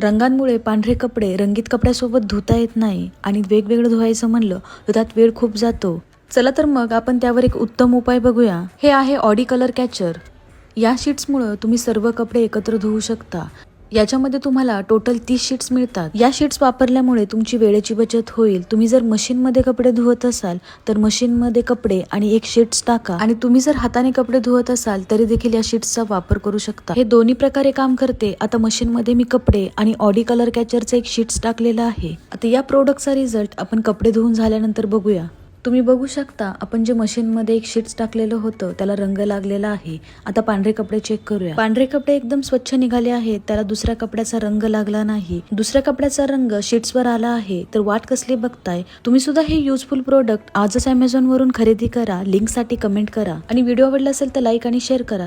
रंगांमुळे पांढरे कपडे रंगीत कपड्यासोबत धुता येत नाही आणि वेगवेगळं धुवायचं म्हणलं तर त्यात वेळ खूप जातो. चला तर मग आपण त्यावर एक उत्तम उपाय बघूया. हे आहे ऑडी कलर कॅचर. या शीट्समुळे तुम्ही सर्व कपडे एकत्र धुवू शकता. याच्यामध्ये तुम्हाला टोटल 30 शीट्स मिळतात. या शीट्स वापरल्यामुळे तुमची वेळेची बचत होईल. तुम्ही जर मशीनमध्ये कपडे धुवत असाल तर मशीनमध्ये कपडे आणि एक शीट्स टाका आणि तुम्ही जर हाताने कपडे धुवत असाल तरी देखील या शीट्सचा वापर करू शकता. हे दोन्ही प्रकारे काम करते. आता मशीनमध्ये मी कपडे आणि ऑडी कलर कॅचरचा एक शीट्स टाकलेला आहे. आता या प्रोडक्टचा रिझल्ट आपण कपडे धुवून झाल्यानंतर बघूया. तुम्ही बघू शकता आपण जे मशीनमध्ये एक शीट्स टाकलेलं होतं त्याला रंग लागलेला आहे. आता पांढरे कपडे चेक करूया. पांढरे कपडे एकदम स्वच्छ निघाले आहेत. त्याला दुसऱ्या कपड्याचा रंग लागला नाही. दुसऱ्या कपड्याचा रंग शीट्सवर आला आहे. तर वाट कसली बघताय? तुम्ही सुद्धा हे युजफुल प्रोडक्ट आजच Amazon वरून खरेदी करा. लिंकसाठी कमेंट करा आणि व्हिडिओ आवडला असेल तर लाईक आणि शेअर करा.